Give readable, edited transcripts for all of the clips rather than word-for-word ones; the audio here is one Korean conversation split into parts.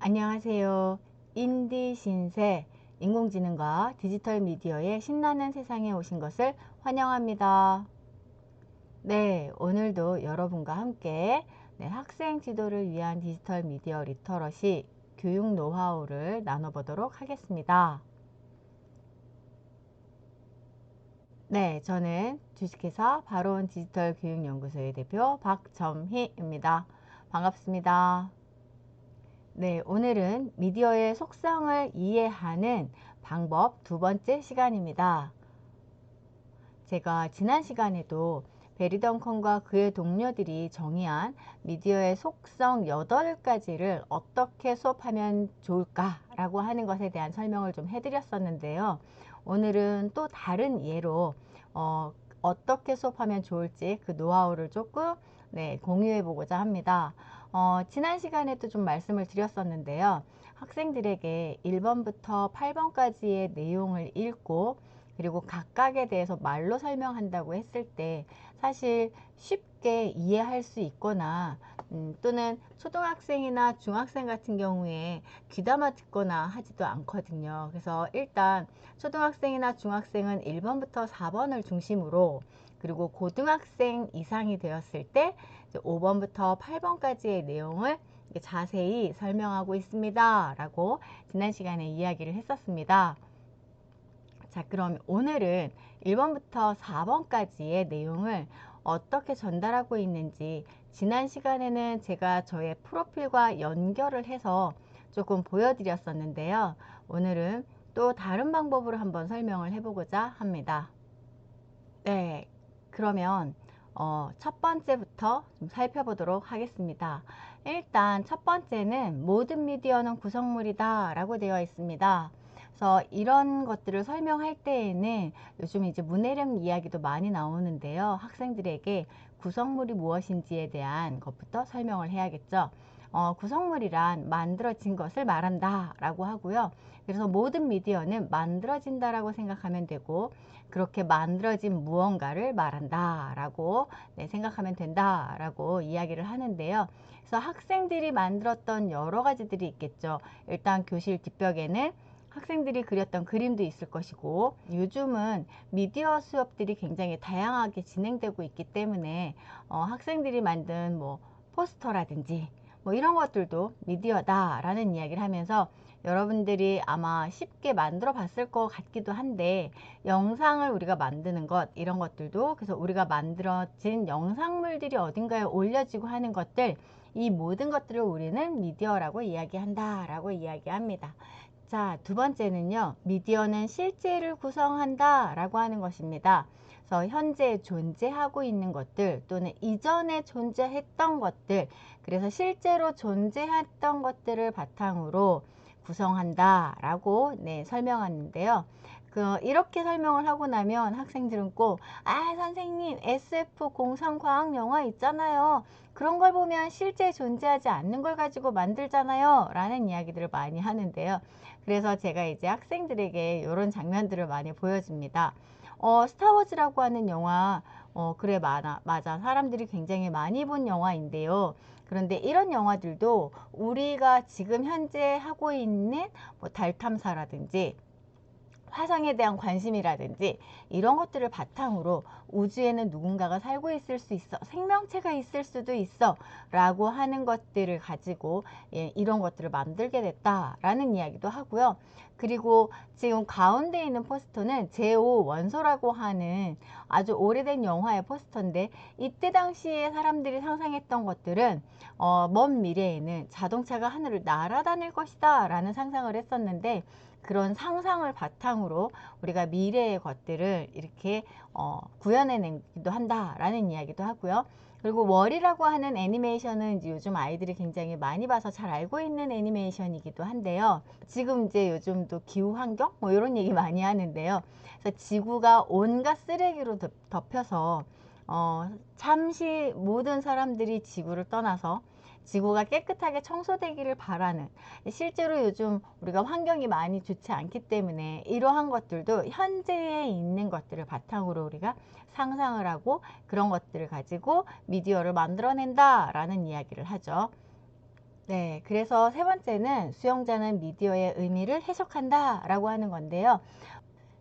안녕하세요. 인디 신세, 인공지능과 디지털 미디어의 신나는 세상에 오신 것을 환영합니다. 네, 오늘도 여러분과 함께 학생 지도를 위한 디지털 미디어 리터러시 교육 노하우를 나눠보도록 하겠습니다. 네, 저는 주식회사 바로온 디지털 교육연구소의 대표 박점희입니다. 반갑습니다. 네, 오늘은 미디어의 속성을 이해하는 방법 두 번째 시간입니다. 제가 지난 시간에도 베리 덩컨과 그의 동료들이 정의한 미디어의 속성 8가지를 어떻게 수업하면 좋을까라고 하는 것에 대한 설명을 좀 해드렸었는데요. 오늘은 또 다른 예로 어떻게 수업하면 좋을지 그 노하우를 조금 공유해 보고자 합니다. 지난 시간에도 좀 말씀을 드렸었는데요. 학생들에게 1번부터 8번까지의 내용을 읽고 그리고 각각에 대해서 말로 설명한다고 했을 때 사실 쉽게 이해할 수 있거나 또는 초등학생이나 중학생 같은 경우에 귀담아 듣거나 하지도 않거든요. 그래서 일단 초등학생이나 중학생은 1번부터 4번을 중심으로, 그리고 고등학생 이상이 되었을 때 5번부터 8번까지의 내용을 자세히 설명하고 있습니다 라고 지난 시간에 이야기를 했었습니다. 자, 그럼 오늘은 1번부터 4번까지의 내용을 어떻게 전달하고 있는지 지난 시간에는 제가 저의 프로필과 연결을 해서 조금 보여드렸었는데요. 오늘은 또 다른 방법으로 한번 설명을 해보고자 합니다. 네, 그러면 첫 번째부터 좀 살펴보도록 하겠습니다. 일단 첫 번째는 모든 미디어는 구성물이다 라고 되어 있습니다. 그래서 이런 것들을 설명할 때에는 요즘 이제 문해력 이야기도 많이 나오는데요. 학생들에게 구성물이 무엇인지에 대한 것부터 설명을 해야겠죠. 구성물이란 만들어진 것을 말한다 라고 하고요. 그래서 모든 미디어는 만들어진다라고 생각하면 되고, 그렇게 만들어진 무언가를 말한다 라고 생각하면 된다 라고 이야기를 하는데요. 그래서 학생들이 만들었던 여러 가지들이 있겠죠. 일단 교실 뒷벽에는 학생들이 그렸던 그림도 있을 것이고, 요즘은 미디어 수업들이 굉장히 다양하게 진행되고 있기 때문에 학생들이 만든 포스터라든지 이런 것들도 미디어다 라는 이야기를 하면서 여러분들이 아마 쉽게 만들어 봤을 것 같기도 한데, 영상을 우리가 만드는 것, 이런 것들도, 그래서 우리가 만들어진 영상물들이 어딘가에 올려지고 하는 것들, 이 모든 것들을 우리는 미디어라고 이야기한다 라고 이야기합니다. 자, 두 번째는요, 미디어는 실제를 구성한다 라고 하는 것입니다. 그래서 현재 존재하고 있는 것들 또는 이전에 존재했던 것들, 그래서 실제로 존재했던 것들을 바탕으로 구성한다 라고 설명하는데요. 이렇게 설명을 하고 나면 학생들은 꼭 선생님 SF 공상 과학 영화 있잖아요, 그런 걸 보면 실제 존재하지 않는 걸 가지고 만들잖아요 라는 이야기들을 많이 하는데요. 그래서 제가 이제 학생들에게 이런 장면들을 많이 보여줍니다. 스타워즈라고 하는 영화, 그래, 맞아, 사람들이 굉장히 많이 본 영화인데요. 그런데 이런 영화들도 우리가 지금 현재 하고 있는 달 탐사라든지 화성에 대한 관심이라든지 이런 것들을 바탕으로 우주에는 누군가가 살고 있을 수 있어, 생명체가 있을 수도 있어 라고 하는 것들을 가지고 이런 것들을 만들게 됐다 라는 이야기도 하고요. 그리고 지금 가운데 있는 포스터는 제5 원소라고 하는 아주 오래된 영화의 포스터인데, 이때 당시에 사람들이 상상했던 것들은 먼 미래에는 자동차가 하늘을 날아다닐 것이다 라는 상상을 했었는데, 그런 상상을 바탕으로 우리가 미래의 것들을 이렇게 구현해내기도 한다라는 이야기도 하고요. 그리고 월이라고 하는 애니메이션은 이제 요즘 아이들이 굉장히 많이 봐서 잘 알고 있는 애니메이션이기도 한데요. 지금 이제 요즘도 기후환경 이런 얘기 많이 하는데요. 그래서 지구가 온갖 쓰레기로 덮여서 잠시 모든 사람들이 지구를 떠나서 지구가 깨끗하게 청소되기를 바라는, 실제로 요즘 우리가 환경이 많이 좋지 않기 때문에 이러한 것들도 현재에 있는 것들을 바탕으로 우리가 상상을 하고 그런 것들을 가지고 미디어를 만들어낸다 라는 이야기를 하죠. 네, 그래서 세 번째는 수용자는 미디어의 의미를 해석한다 라고 하는 건데요.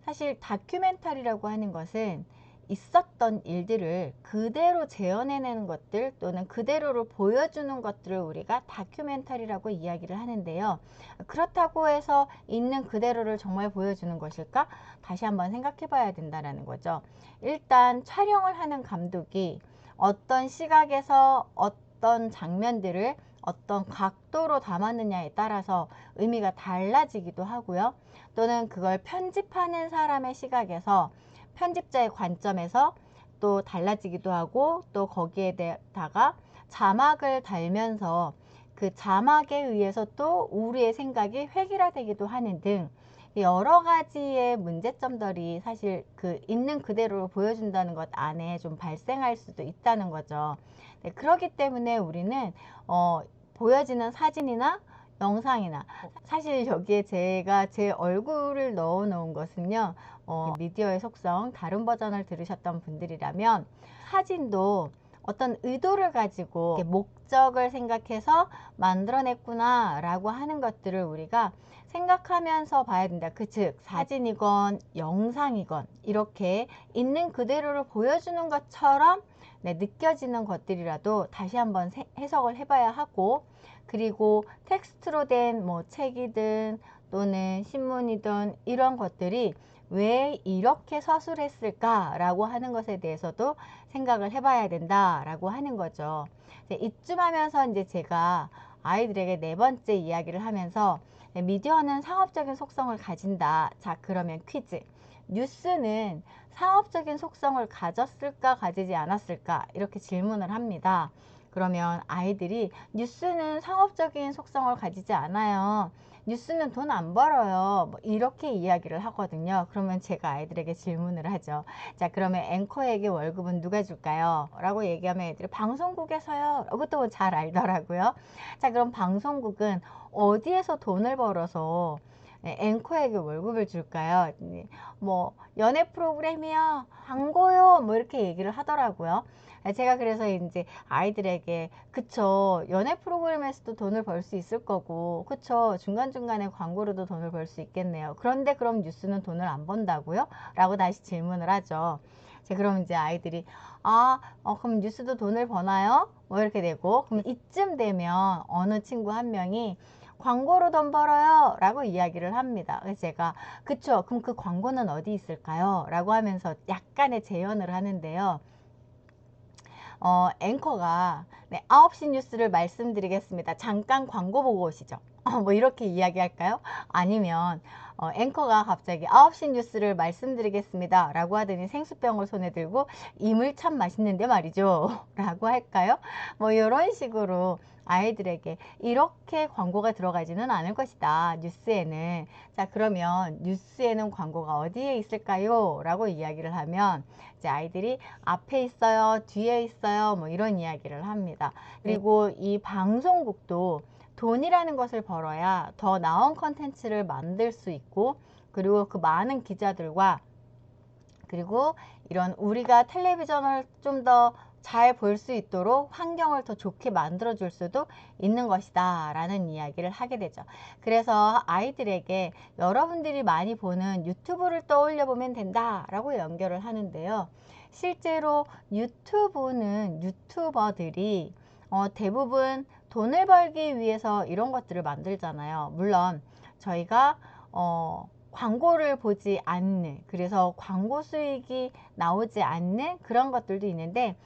사실 다큐멘터리라고 하는 것은 있었던 일들을 그대로 재현해내는 것들 또는 그대로를 보여주는 것들을 우리가 다큐멘터리라고 이야기를 하는데요. 그렇다고 해서 있는 그대로를 정말 보여주는 것일까? 다시 한번 생각해 봐야 된다는 거죠. 일단 촬영을 하는 감독이 어떤 시각에서 어떤 장면들을 어떤 각도로 담았느냐에 따라서 의미가 달라지기도 하고요. 또는 그걸 편집하는 사람의 시각에서 편집자의 관점에서 또 달라지기도 하고, 또 거기에다가 자막을 달면서 그 자막에 의해서 또 우리의 생각이 획일화되기도 하는 등 여러 가지의 문제점들이 사실 그 있는 그대로 보여준다는 것 안에 좀 발생할 수도 있다는 거죠. 네, 그렇기 때문에 우리는 보여지는 사진이나 영상이나, 사실 여기에 제가 제 얼굴을 넣어 놓은 것은요, 미디어의 속성 다른 버전을 들으셨던 분들이라면 사진도 어떤 의도를 가지고 목적을 생각해서 만들어냈구나 라고 하는 것들을 우리가 생각하면서 봐야 된다. 즉 사진이건 영상이건 이렇게 있는 그대로를 보여주는 것처럼 느껴지는 것들이라도 다시 한번 해석을 해봐야 하고, 그리고 텍스트로 된 뭐 책이든 또는 신문이든 이런 것들이 왜 이렇게 서술했을까 라고 하는 것에 대해서도 생각을 해봐야 된다 라고 하는 거죠. 이쯤 하면서 이제 제가 아이들에게 네 번째 이야기를 하면서 미디어는 상업적인 속성을 가진다. 자, 그러면 퀴즈. 뉴스는 상업적인 속성을 가졌을까 가지지 않았을까 이렇게 질문을 합니다. 그러면 아이들이 뉴스는 상업적인 속성을 가지지 않아요. 뉴스는 돈 안 벌어요. 뭐 이렇게 이야기를 하거든요. 그러면 제가 아이들에게 질문을 하죠. 자, 그러면 앵커에게 월급은 누가 줄까요? 라고 얘기하면 애들이 방송국에서요. 이것도 잘 알더라고요. 자, 그럼 방송국은 어디에서 돈을 벌어서 앵커에게 월급을 줄까요? 뭐 연애 프로그램이요, 광고요, 뭐 이렇게 얘기를 하더라고요. 제가 그래서 이제 아이들에게 그쵸, 연애 프로그램에서도 돈을 벌 수 있을 거고, 그쵸, 중간중간에 광고로도 돈을 벌 수 있겠네요. 그런데 그럼 뉴스는 돈을 안 번다고요? 라고 다시 질문을 하죠. 그럼 이제 아이들이 그럼 뉴스도 돈을 버나요? 뭐 이렇게 되고, 그럼 이쯤 되면 어느 친구 한 명이 광고로 돈 벌어요 라고 이야기를 합니다. 그래서 제가 그쵸, 그럼 그 광고는 어디 있을까요? 라고 하면서 약간의 재연을 하는데요. 앵커가 9시 뉴스를 말씀드리겠습니다. 잠깐 광고 보고 오시죠. 뭐 이렇게 이야기할까요? 아니면 앵커가 갑자기 9시 뉴스를 말씀드리겠습니다 라고 하더니 생수병을 손에 들고 이 물 참 맛있는데 말이죠 라고 할까요? 뭐 이런 식으로 아이들에게 이렇게 광고가 들어가지는 않을 것이다, 뉴스에는. 자, 그러면 뉴스에는 광고가 어디에 있을까요? 라고 이야기를 하면 이제 아이들이 앞에 있어요, 뒤에 있어요, 뭐 이런 이야기를 합니다. 그리고 이 방송국도 돈이라는 것을 벌어야 더 나은 컨텐츠를 만들 수 있고, 그리고 그 많은 기자들과, 그리고 이런 우리가 텔레비전을 좀 더 잘 볼 수 있도록 환경을 더 좋게 만들어 줄 수도 있는 것이다 라는 이야기를 하게 되죠. 그래서 아이들에게 여러분들이 많이 보는 유튜브를 떠올려 보면 된다 라고 연결을 하는데요. 실제로 유튜브는 유튜버들이 대부분 돈을 벌기 위해서 이런 것들을 만들잖아요. 물론 저희가 광고를 보지 않는, 그래서 광고 수익이 나오지 않는 그런 것들도 있는데,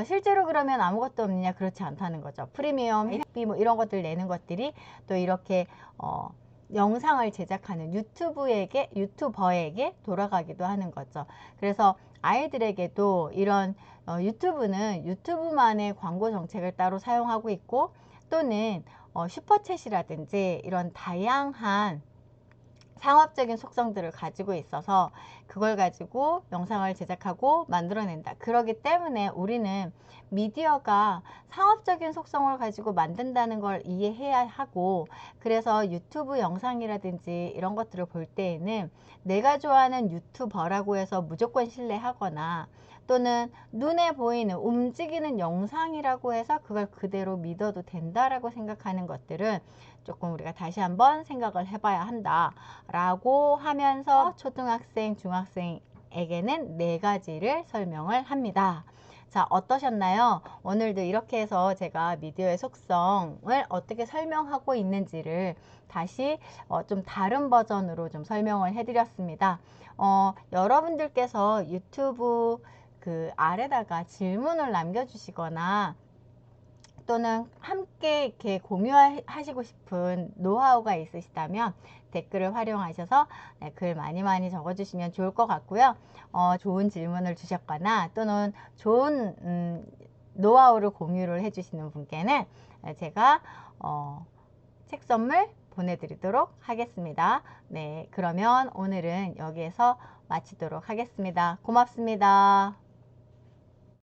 실제로 그러면 아무것도 없느냐? 그렇지 않다는 거죠. 프리미엄, 회비 뭐 이런 것들 내는 것들이 또 이렇게 영상을 제작하는 유튜버에게 돌아가기도 하는 거죠. 그래서 아이들에게도 이런 유튜브는 유튜브만의 광고 정책을 따로 사용하고 있고, 또는 슈퍼챗이라든지 이런 다양한 상업적인 속성들을 가지고 있어서 그걸 가지고 영상을 제작하고 만들어낸다. 그렇기 때문에 우리는 미디어가 상업적인 속성을 가지고 만든다는 걸 이해해야 하고, 그래서 유튜브 영상이라든지 이런 것들을 볼 때에는 내가 좋아하는 유튜버라고 해서 무조건 신뢰하거나, 또는 눈에 보이는 움직이는 영상이라고 해서 그걸 그대로 믿어도 된다라고 생각하는 것들은 조금 우리가 다시 한번 생각을 해봐야 한다 라고 하면서 초등학생, 중학생에게는 4가지를 설명을 합니다. 자, 어떠셨나요? 오늘도 이렇게 해서 제가 미디어의 속성을 어떻게 설명하고 있는지를 다시 좀 다른 버전으로 좀 설명을 해드렸습니다. 여러분들께서 유튜브 그 아래다가 질문을 남겨주시거나 또는 함께 이렇게 공유하시고 싶은 노하우가 있으시다면 댓글을 활용하셔서 글 많이 적어주시면 좋을 것 같고요. 좋은 질문을 주셨거나 또는 좋은 노하우를 공유를 해주시는 분께는 제가 책 선물 보내드리도록 하겠습니다. 네, 그러면 오늘은 여기에서 마치도록 하겠습니다. 고맙습니다.